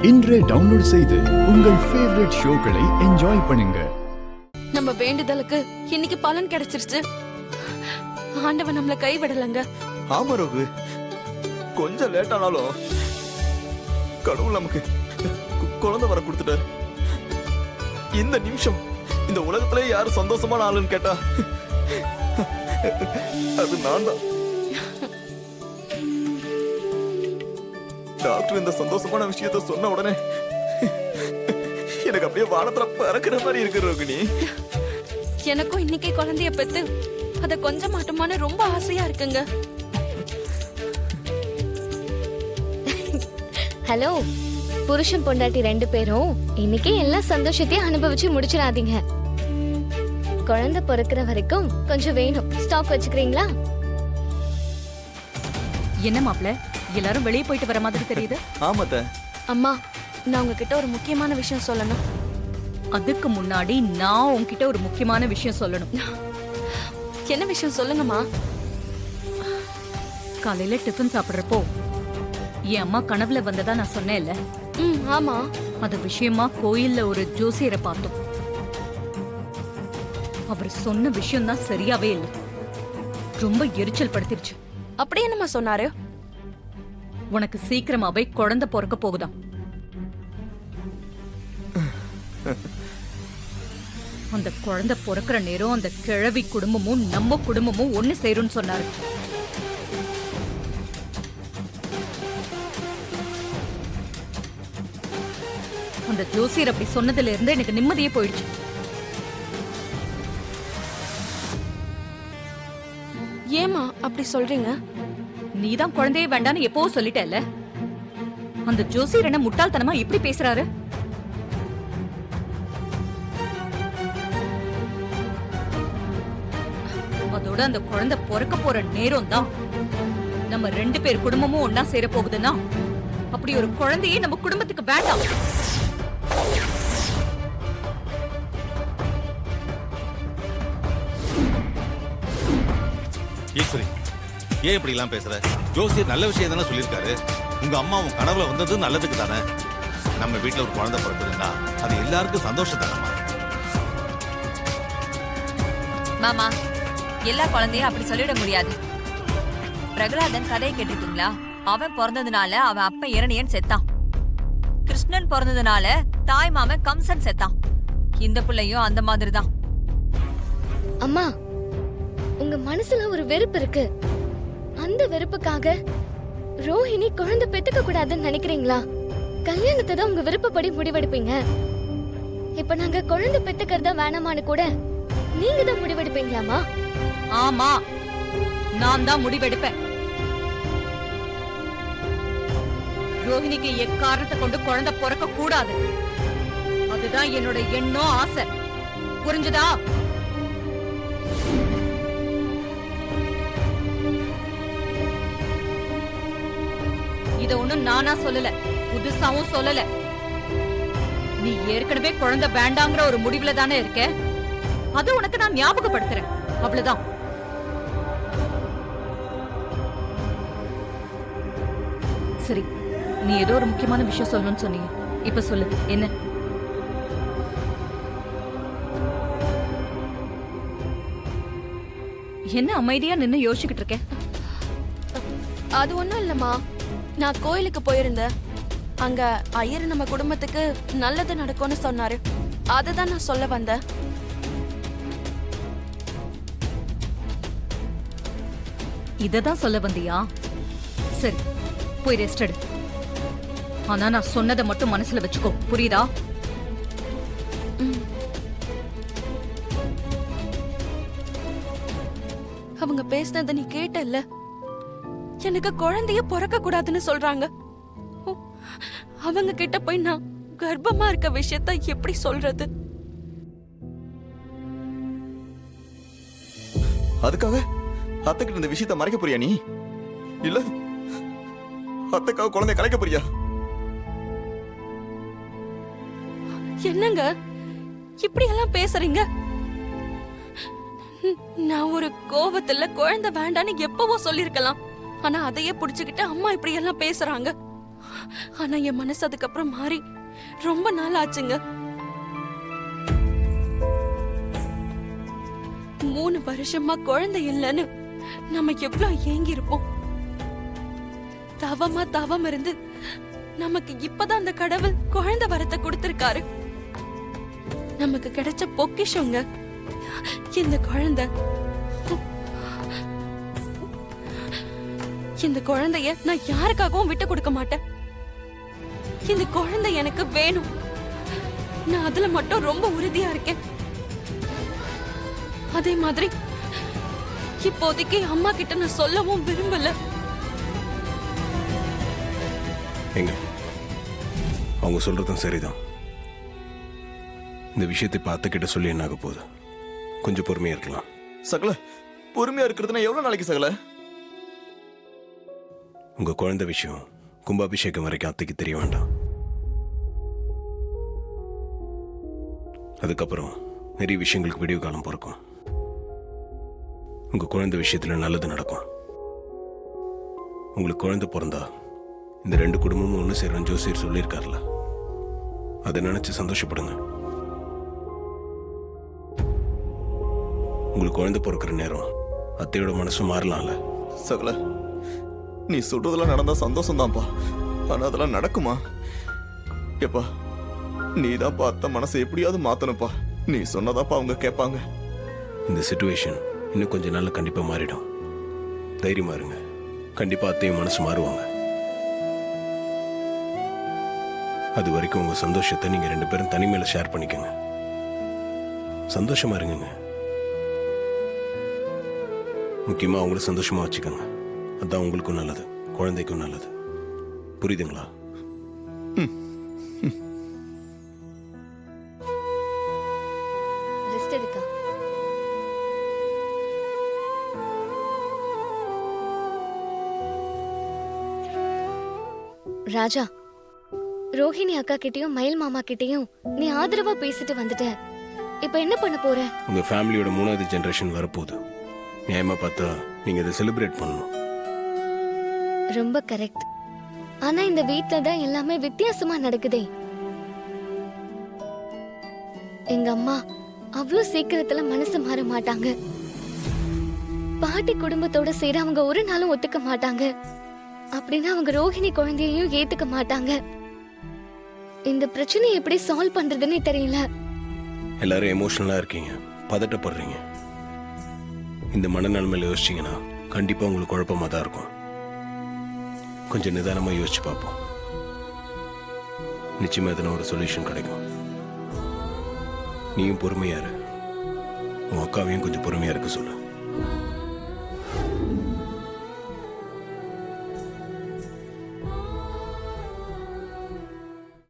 இன்றே டவுன்லோட் செய்து உங்கள் ஃபேவரட் ஷோக்களை என்ஜாய் பண்ணுங்க. நம்ம வேண்டுதலுக்கு இன்னைக்கு பலன் கிடைச்சிருச்சு. ஆண்டவன் நம்மள கைவிடலங்க. ஆமா ரோகு, கொஞ்சம் லேட் ஆனாலும் கடவுள் நமக்கு குழந்தை வர கொடுத்துட்டாரு. இந்த நிமிஷம் இந்த உலகத்திலே யாரு சந்தோஷமான ஆளுன்னு கேட்டா அது நான் தான். டாக்டர் இந்த சந்தோஷமான விஷயத்த சொன்ன உடனே எனக்கு அப்படியே வானத்துல பறக்கிற மாதிரி இருக்கு ரோகிணி. எனக்கும் இன்னைக்கு குழந்தைய பெத்து அத கொஞ்சம் மாட்டோமான ரொம்ப ஆசையா இருக்குங்க. ஹலோ, புருஷன் பொண்டாட்டி 2 பேரும் இன்னைக்கே எல்லா சந்தோஷத்தையும் அனுபவிச்சு முடிச்சிடாதீங்க. குழந்தை பிறக்கிற வரைக்கும் கொஞ்சம் வேணும், ஸ்டாக் வச்சுக்கிறீங்களா? என்ன மாப்ள, எல்லாரும் வெளியே போயிட்டு வர மாதிரி தெரியுது. ஆமாத்த. அம்மா, நான் உங்ககிட்ட ஒரு முக்கியமான விஷயம் சொல்லணும். அதுக்கு முன்னாடி நான் உன்கிட்ட ஒரு முக்கியமான விஷயம் சொல்லணும். என்ன விஷயம் சொல்லுங்கம்மா. காலையில டிஃபன் சாப்பிடுறப்போ என் அம்மா கனவுல வந்ததா நான் சொன்னேன்ல. ஆமா. அது விஷயமா கோயில்ல ஒரு ஜோசியரை பார்த்தோம். அவர் சொன்ன விஷயம் தான் சரியாவே இல்லை. ரொம்ப எரிச்சல் படுத்திருச்சு. அப்படி என்னம்மா சொன்னாரு? உனக்கு சீக்கிரமாவே குழந்தை பிறக்க போகுதாம். அந்த குழந்தை பிறக்கிற நேரம் அந்த கிழவி குடும்பமும் நம்ம குடும்பமும் ஒண்ணு சேரும்னு சொன்னாரு. அந்த ஜோசியர் அப்படி சொன்னதுல இருந்து எனக்கு நிம்மதியே போயிடுச்சு. ஏமா அப்படி சொல்றீங்க? நீதான் குழந்தையே வேண்டான்னு எப்போ சொல்லிட்டல. அந்த ஜோசியர் என்ன முட்டாள்தனமா இப்படி பேசுறாரு? அதோட அந்த குழந்தை பிறக்க போற நேரம் தான் நம்ம 2 பேர் குடும்பமும் ஒன்னா சேர போகுதுன்னா அப்படி ஒரு குழந்தையே நம்ம குடும்பத்துக்கு வேண்டாம். ஈஸ்வரி, ஏன் இப்படி எல்லாம் பேசுற? ஜோசியர் நல்ல விஷயம் தானே சொல்லியிருக்காரு. உங்க அம்மா உன் கனவுல வந்தது நல்லதுக்கு தானே. நம்ம வீட்டுல ஒரு குழந்தை பிறக்குதுன்னா அது எல்லாருக்கும் சந்தோஷம் தானம்மா. மாமா, எல்லா குழந்தையும் அப்படி சொல்லிட முடியாது. பிரகலாதன் கதையை கேட்டிருக்கீங்களா? அவன் பிறந்ததுனால அவன் அப்ப இரணியன் செத்தான். கிருஷ்ணன் பிறந்ததுனால தாய் மாமன் கம்சன் செத்தான். இந்த பிள்ளையும் அந்த மாதிரிதான். அம்மா, உங்க மனசுல ஒரு வெறுப்பு இருக்கு. அந்த வெறுப்புக்காக ரோஹிணி குழந்தை பெத்துக்க கூடாதுன்னு நினைக்கிறீங்களா? கல்யாணத்தை தான் உங்க விருப்பப்படி முடிவெடுப்பீங்க. இப்ப நாங்க குழந்தை பெத்துக்கிறதா வேணாமான்னு கூட நீங்க தான் முடிவெடுப்பீங்களாமா? ஆமா, நான் தான் முடிவெடுப்பேன். ரோஹிணிக்கு எக்காரணத்தை கொண்டு குழந்தை பிறக்க கூடாது. அதுதான் என்னோட எண்ணம், ஆசை. புரிஞ்சுதா? இத ஒண்ணும் நானா சொல்லல, புதுசாவும் சொல்லல. நீ ஏற்கனவே குழந்தை வேண்டாங்கிற ஒரு முடிவுல தானே இருக்க. அது உனக்கு நான் ஞாபகப்படுத்துறேன், அவ்வளவுதான். சரி, நீ ஏதோ ஒரு முக்கியமான விஷயம் சொல்லணும்னு சொன்னீங்க. இப்ப சொல்லு, என்ன? என்ன அமைதியா நின்னு யோசிச்சுக்கிட்டு இருக்க? அது ஒண்ணும் இல்லம்மா. நான் கோயிலுக்கு போயிருந்தேன். அங்க ஐயர் நம்ம குடும்பத்துக்கு நல்லது நடக்கும்னு சொன்னாரு. அததான் நான் சொல்ல வந்தேன். இததான் சொல்ல வந்தியா? சரி, போய் ரெஸ்ட் எடு. ஆனா நான் சொன்னதை மட்டும் மனசுல வச்சுக்கோ, புரியுதா? அவங்க பேசினத நீ கேட்டல்ல? எனக்கு குழந்தைய பிறக்க கூடாதுன்னு சொல்றாங்க. அவங்க கிட்ட போய் நான் கர்ப்பமா இருக்க விஷயத்த எப்படி சொல்றது? அதுக்காக அத்தைக்கிட்ட இந்த விஷயத்த மறைக்க போறியா நீ? இல்ல அத்தைக்காக குழந்தைய கலைக்க போறியா? என்னங்க இப்படி எல்லாம் பேசுறீங்க? நான் ஒரு கோவத்துல குழந்தை வேண்டான்னு எப்பவோ சொல்லிருக்கலாம். ஆனா அதையே புடிச்சுக்கிட்டு அம்மா இப்படி எல்லாம் பேசுறாங்க. ஆனா என் மனசு அதுக்கப்புறம் மாறி ரொம்ப நாள் ஆச்சுங்க. 3 வருஷமா குழந்தை இல்லைன்னு நம்ம எவ்வளவு ஏங்கி இருப்போம். தவம் இருந்து நமக்கு இப்பதான் அந்த கடவுள் குழந்தை வரத்தை கொடுத்திருக்காரு. நமக்கு கிடைச்ச பொக்கிஷங்க இந்த குழந்தை. இந்த குழந்தைய நான் யாருக்காகவும் விட்டு கொடுக்க மாட்டேன். இந்த குழந்தை எனக்கு வேணும். நான் அதுல மட்டும் ரொம்ப உறுதியா இருக்கேன். அதே மாதிரி இப்போதைக்கு அம்மா கிட்ட நான் சொல்லவும் விரும்பல. எங்க அவங்க சொல்றதும் சரிதான். இந்த விஷயத்தை பார்த்து கிட்ட சொல்லி என்ன ஆக போகுது? கொஞ்சம் பொறுமையா இருக்கலாம். சகல, பொறுமையா இருக்கிறதுனா எவ்வளவு நாளைக்கு சகல? உங்க குழந்தை விஷயம் கும்பாபிஷேகம் வரைக்கும் அத்தைக்கு தெரிய வேண்டாம். அதுக்கப்புறம் நிறைய விஷயங்களுக்கு விடிவு காலம் பிறக்கும். உங்க குழந்தை விஷயத்துல நல்லது நடக்கும். உங்களுக்கு குழந்தை பிறந்தா இந்த 2 குடும்பமும் ஒன்று சேரும் ஜோசியர் சொல்லியிருக்காருல, அதை நினைச்சு சந்தோஷப்படுங்க. உங்களுக்கு குழந்தை பிறக்கிற நேரம் அத்தையோட மனசும் மாறலாம்ல. சகல, நீ சொல்றதெல்லாம் நடந்தா சந்தோஷம் தான்ப்பா. ஆனா அதெல்லாம் நடக்குமா? எப்பா, நீதான்ப்பா அத்தை மனசை எப்படியாவது மாத்தணும்ப்பா. நீ சொன்னதாப்பா அவங்க கேட்பாங்க. இந்த சிச்சுவேஷன் இன்னும் கொஞ்ச நாள்ல கண்டிப்பா மாறிடும். தைரியமா இருங்க. கண்டிப்பா அத்தையும் மனசு மாறுவாங்க. அது வரைக்கும் உங்க சந்தோஷத்தை நீங்க 2 பேரும் தனிமையில ஷேர் பண்ணிக்கோங்க. சந்தோஷமா இருங்க. முக்கியமா அவங்கள சந்தோஷமா வச்சுக்கோங்க. அதான் உங்களுக்கும் நல்லது, குழந்தைக்கும் நல்லது. புரியுதுங்களா? ரெஸ்ட் எடுக்கா. ராஜா, ரோஹிணி அக்கா கிட்டயும் மயில் மாமா கிட்டயும் நீ ஆதரவா பேசிட்டு வந்துட்ட. இப்ப என்ன பண்ண போற? உங்க ஃபேமிலியோட 3வது ஜெனரேஷன் வரப்போகுது. நியாயமா பார்த்தா நீங்க இதை செலிப்ரேட் பண்ணணும். ரொம்ப கரெக்ட். ஆனா இந்த வீட்ல தான் எல்லாமே வித்தியாசமா நடக்குதே. எங்க அம்மா அவ்வளவு சீக்கிரத்துல மனசு மாற மாட்டாங்க. பாட்டி குடும்பத்தோட சேர அவங்க ஒரு நாளும் ஒத்துக்க மாட்டாங்க. அப்படின்னா அவங்க ரோஹிணி குழந்தையையும் ஏத்துக்க மாட்டாங்க. இந்த பிரச்சனையை எப்படி சால்வ் பண்றதுன்னு தெரியல. எல்லாரும் எமோஷனலா இருக்கீங்க, பதட்டப்படுறீங்க. இந்த மனநலமையில யோசிச்சீங்கன்னா கண்டிப்பா உங்களுக்கு குழப்பமா தான் இருக்கும். கொஞ்சம் நிதானமா யோசிச்சு பார்ப்போம். நிச்சயமா எதனா ஒரு சொல்யூஷன் கிடைக்கும். நீயும் பொறுமையா இரு. உன் அக்காவையும் கொஞ்சம் பொறுமையா இருக்க சொல்லு.